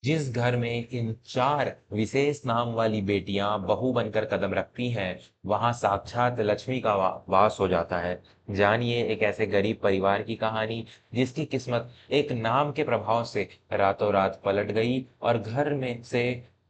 जिस घर में इन 4 विशेष नाम वाली बेटियां बहू बनकर कदम रखती हैं, वहां साक्षात लक्ष्मी का वास हो जाता है। जानिए एक ऐसे गरीब परिवार की कहानी जिसकी किस्मत एक नाम के प्रभाव से रातों रात पलट गई और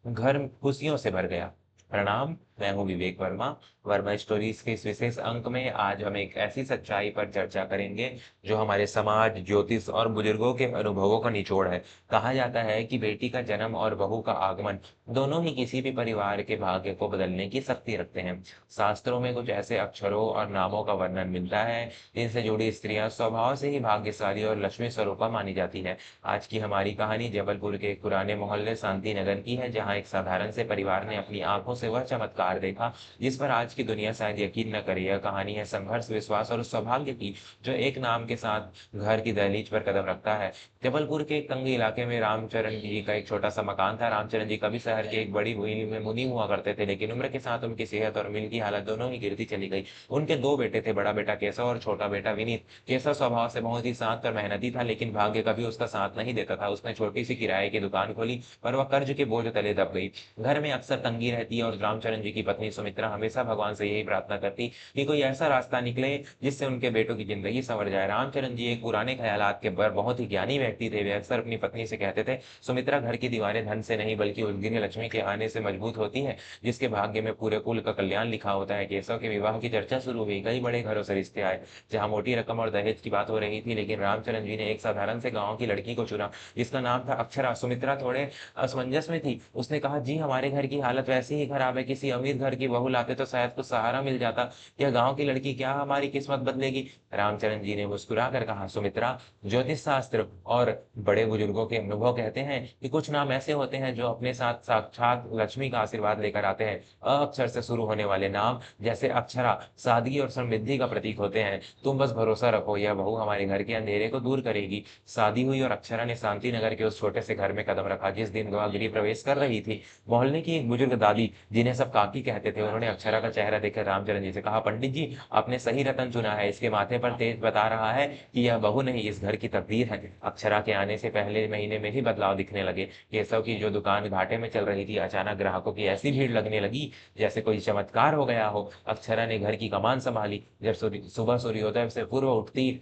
घर खुशियों से भर गया। प्रणाम, मैं हूं विवेक वर्मा। वर्मा स्टोरीज के इस विशेष अंक में आज हम एक ऐसी सच्चाई पर चर्चा करेंगे जो हमारे समाज, ज्योतिष और बुजुर्गों के अनुभवों का निचोड़ है। कहा जाता है कि बेटी का जन्म और बहू का आगमन दोनों ही किसी भी परिवार के भाग्य को बदलने की शक्ति रखते हैं। शास्त्रों में कुछ ऐसे अक्षरों और नामों का वर्णन मिलता है जिनसे जुड़ी स्त्रियां स्वभाव से ही भाग्यशाली और लक्ष्मी स्वरूपा मानी जाती है। आज की हमारी कहानी जबलपुर के एक पुराने मोहल्ले शांति नगर की है, जहाँ एक साधारण से परिवार ने अपनी आंखों से वह चमत्कार देखा जिस पर आज की दुनिया शायद यकीन न करे। यह कहानी है संघर्ष, विश्वास और सौभाग्य की, जो एक नाम के साथ घर की दहलीज पर कदम रखता है। जबलपुर के एक तंग इलाके में रामचरण जी का एक छोटा सा मकान था। रामचरण जी कभी शहर के एक बड़ी हुई में मुनि हुआ करते थे, लेकिन उम्र के साथ उनकी सेहत और मिल की हालत दोनों ही गिरती चली गई। उनके 2 बेटे थे, बड़ा बेटा केशव और छोटा बेटा विनीत। केशव स्वभाव से बहुत ही शांत और मेहनती था, लेकिन भाग्य कभी उसका साथ नहीं देता था। उसने छोटी सी किराए की दुकान खोली, पर वह कर्ज के बोझ तले दब गई। घर में अक्सर तंगी रहती और रामचरण जी की पत्नी सुमित्रा हमेशा भगवान से यही प्रार्थना करती कि कोई ऐसा रास्ता निकले जिससे उनके बेटों की जिंदगी संवर जाए। रामचरण जी एक पुराने ख्यालात के बहुत ही ज्ञानी व्यक्ति थे। वे अक्सर अपनी पत्नी से कहते थे, सुमित्रा, घर की दीवारें धन से नहीं बल्कि उस गिरी लक्ष्मी के आने से मजबूत होती है जिसके भाग्य में पूरे कुल का कल्याण लिखा होता है। केशव के विवाह की चर्चा शुरू हुई। कई बड़े घरों से रिश्ते आए, जहां मोटी रकम और दहेज की बात हो रही थी, लेकिन रामचरण जी ने एक साधारण से गांव की लड़की को चुना जिसका नाम था अक्षरा। सुमित्रा थोड़े असमंजस में थी। उसने कहा, जी हमारे घर की हालत वैसे ही खराब है, किसी अमीर घर की बहू लाते तो शायद कुछ सहारा मिल जाता। यह गांव की लड़की क्या हमारी किस्मत बदलेगी? रामचरण जी ने मुस्कुरा कर कहा, सुमित्रा, ज्योतिष शास्त्र और बड़े बुजुर्गों के अनुभव कहते हैं कि कुछ नाम ऐसे होते हैं जो अपने साथ साक्षात लक्ष्मी का आशीर्वाद लेकर आते हैं। अ अक्षर से शुरू होने वाले नाम जैसे अक्षरा सादगी और समृद्धि का प्रतीक होते हैं। तुम बस भरोसा रखो, यह बहू हमारे घर के अंधेरे को दूर करेगी। शादी हुई और अक्षरा ने शांति नगर के उस छोटे से घर में कदम रखा जिस दिन वह गृह प्रवेश कर रही थी। मोहल्ले की एक बुजुर्ग दादी, जिन्हें सब काकी कहते थे, उन्होंने अक्षरा का चेहरा देखकर रामचरण जी से कहा, पंडित जी, आपने सही रतन चुना है। इसके माथे पर तेज बता रहा है कि यह बहू नहीं, इस घर की तकदीर है। अक्षरा के आने से पहले महीने में ही बदलाव दिखने लगे। केशव की जो दुकान घाटे में चल रही थी, अचानक ग्राहकों की ऐसी भीड़ लगने लगी जैसे कोई चमत्कार हो गया हो। अक्षरा ने घर की कमान संभाली। जब सुबह सूर्योदय से पूर्व उठती,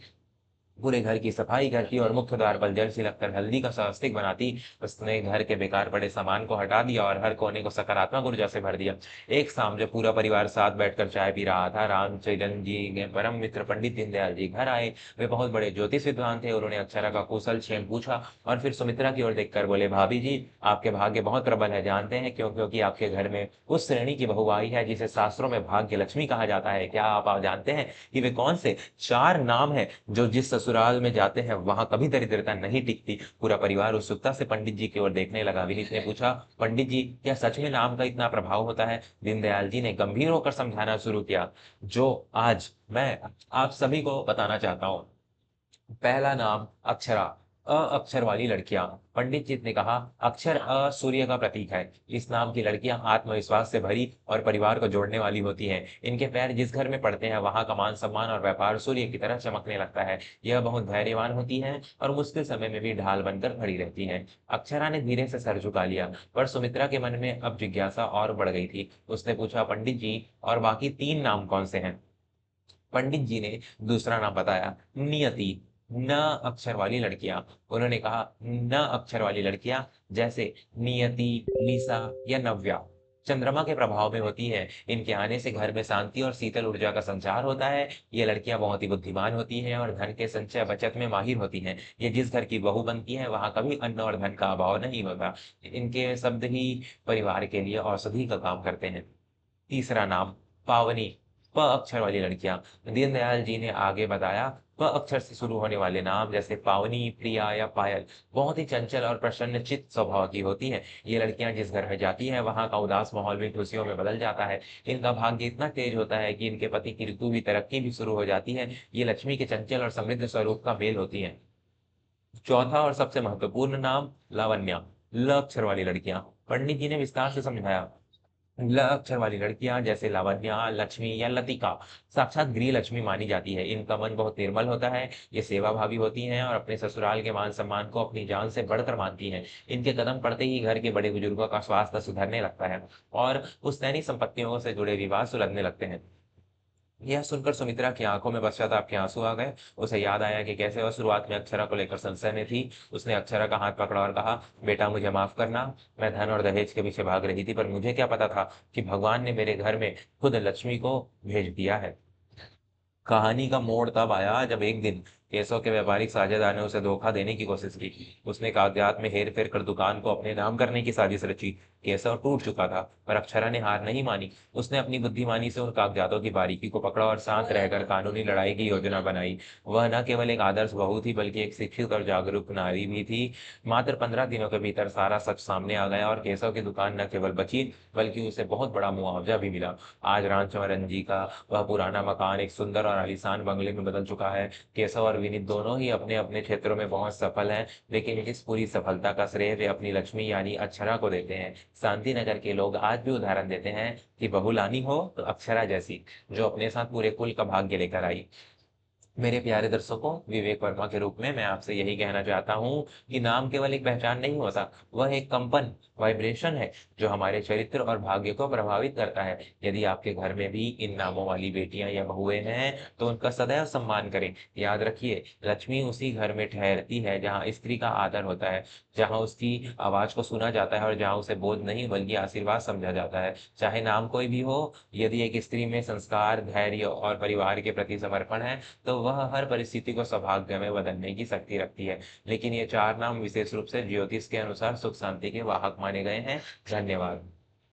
पूरे घर की सफाई करती और मुख्य द्वार पर जल छिड़ककर हल्दी का स्वास्तिक बनाती। उसने घर के बेकार पड़े सामान को हटा दिया और हर कोने को सकारात्मक ऊर्जा से भर दिया। एक शाम जब पूरा परिवार साथ बैठकर चाय पी रहा था, रामचरण जी के परम मित्र पंडित दीनदयाल जी घर आए। वे बहुत बड़े ज्योतिष विद्वान थे। उन्होंने अक्षरा का कुशल क्षेम पूछा और फिर सुमित्रा की ओर देखकर बोले, भाभी जी, आपके भाग्य बहुत प्रबल है। जानते हैं क्यों? क्योंकि आपके घर में उस श्रेणी की बहू आई है जिसे शास्त्रों में भाग्य लक्ष्मी कहा जाता है। क्या आप जानते हैं कि वे कौन से 4 नाम है जो जिस ससुराल में जाते हैं वहां कभी दरिद्रता नहीं टिकती? पूरा परिवार उत्सुकता से पंडित जी की ओर देखने लगा। विनीत ने पूछा, पंडित जी, क्या सच में नाम का इतना प्रभाव होता है? दीनदयाल जी ने गंभीर होकर समझाना शुरू किया, जो आज मैं आप सभी को बताना चाहता हूँ। पहला नाम अक्षरा, अ अक्षर वाली लड़कियां। पंडित जी ने कहा, अक्षर अ सूर्य का प्रतीक है। इस नाम की लड़कियां आत्मविश्वास से भरी और परिवार को जोड़ने वाली होती हैं। इनके पैर जिस घर में पड़ते हैं वहां का मान सम्मान और व्यापार सूर्य की तरह चमकने लगता है। यह बहुत धैर्यवान होती हैं और मुश्किल समय में भी ढाल बनकर खड़ी रहती हैं। अक्षरा ने धीरे से सर झुका लिया, पर सुमित्रा के मन में अब जिज्ञासा और बढ़ गई थी। उसने पूछा, पंडित जी, और बाकी 3 नाम कौन से हैं? पंडित जी ने दूसरा नाम बताया, नियति, न अक्षर वाली लड़कियां। उन्होंने कहा, न अक्षर वाली लड़कियां जैसे नियति, निशा या नव्या चंद्रमा के प्रभाव में होती है। इनके आने से घर में शांति और शीतल ऊर्जा का संचार होता है। ये लड़कियां बहुत ही बुद्धिमान होती हैं और धन के संचय बचत में माहिर होती हैं। ये जिस घर की बहू बनती है वहां कभी अन्न और धन का अभाव नहीं होता। इनके शब्द ही परिवार के लिए औषधि का काम करते हैं। तीसरा नाम पावनी, प अक्षर वाली लड़कियां। दीनदयाल जी ने आगे बताया, प अक्षर से शुरू होने वाले नाम जैसे पावनी, प्रिया या पायल बहुत ही चंचल और प्रसन्नचित्त स्वभाव की होती हैं। ये लड़कियां जिस घर में जाती हैं वहां का उदास माहौल भी खुशियों में बदल जाता है। इनका भाग्य इतना तेज होता है कि इनके पति की ऋतु भी तरक्की भी शुरू हो जाती है। ये लक्ष्मी के चंचल और समृद्ध स्वरूप का मेल होती है। चौथा और सबसे महत्वपूर्ण नाम लावण्या, ल अक्षर वाली लड़कियां। पंडित जी ने विस्तार से समझाया, ल अक्षर वाली लड़कियाँ जैसे लावण्या, लक्ष्मी या लतिका साक्षात गृह लक्ष्मी मानी जाती है। इनका मन बहुत निर्मल होता है, ये सेवाभावी होती हैं और अपने ससुराल के मान-सम्मान को अपनी जान से बढ़कर मानती हैं। इनके कदम पड़ते ही घर के बड़े बुजुर्गों का स्वास्थ्य सुधरने लगता है और पुश्तैनी संपत्तियों से जुड़े विवाद सुलझने लगते हैं। यह सुनकर सुमित्रा की आंखों में पश्चाताप के आंसू आ गए। उसे याद आया कि कैसे वह शुरुआत में अक्षरा को लेकर संशय में थी। उसने अक्षरा का हाथ पकड़ा और कहा, बेटा मुझे माफ करना। मैं धन और दहेज के पीछे भाग रही थी, पर मुझे क्या पता था कि भगवान ने मेरे घर में खुद लक्ष्मी को भेज दिया है। कहानी का मोड़ तब आया जब एक दिन केसों के व्यापारिक साझेदार ने उसे धोखा देने की कोशिश की। उसने कागजात में हेर-फेर कर दुकान को अपने नाम करने की साजिश रची। केशव टूट चुका था, पर अक्षरा ने हार नहीं मानी। उसने अपनी बुद्धिमानी से उन कागजातों की बारीकी को पकड़ा और शांत रहकर कानूनी लड़ाई की योजना बनाई। वह न केवल एक आदर्श बहू थी, बल्कि एक शिक्षित और जागरूक नारी भी थी। मात्र 15 दिनों के भीतर सारा सच सामने आ गया और केशव की दुकान न केवल बची, बल्कि उसे बहुत बड़ा मुआवजा भी मिला। आज रामचंद्रन जी का वह पुराना मकान एक सुंदर और आलीशान बंगले में बदल चुका है। केशव और विनीत दोनों ही अपने-अपने क्षेत्रों में बहुत सफल हैं, लेकिन इस पूरी सफलता का श्रेय वे अपनी लक्ष्मी यानी अक्षरा को देते हैं। शांति नगर के लोग आज भी उदाहरण देते हैं कि बहू लानी हो तो अक्षरा जैसी, जो अपने साथ पूरे कुल का भाग्य लेकर आई। मेरे प्यारे दर्शकों, विवेक वर्मा के रूप में मैं आपसे यही कहना चाहता हूँ कि नाम केवल एक पहचान नहीं होता, वह एक कंपन, वाइब्रेशन है, जो हमारे चरित्र और भाग्य को प्रभावित करता है। यदि आपके घर में भी इन नामों वाली बेटियां या बहुएं हैं, तो उनका सदैव सम्मान करें। याद रखिए, लक्ष्मी उसी घर में ठहरती है जहाँ स्त्री का आदर होता है, जहाँ उसकी आवाज को सुना जाता है और जहाँ उसे बोझ नहीं बल्कि आशीर्वाद समझा जाता है। चाहे नाम कोई भी हो, यदि एक स्त्री में संस्कार, धैर्य और परिवार के प्रति समर्पण है, तो वह हर परिस्थिति को सौभाग्य में बदलने की शक्ति रखती है। लेकिन ये 4 नाम विशेष रूप से ज्योतिष के अनुसार सुख शांति के वाहक माने गए हैं। धन्यवाद।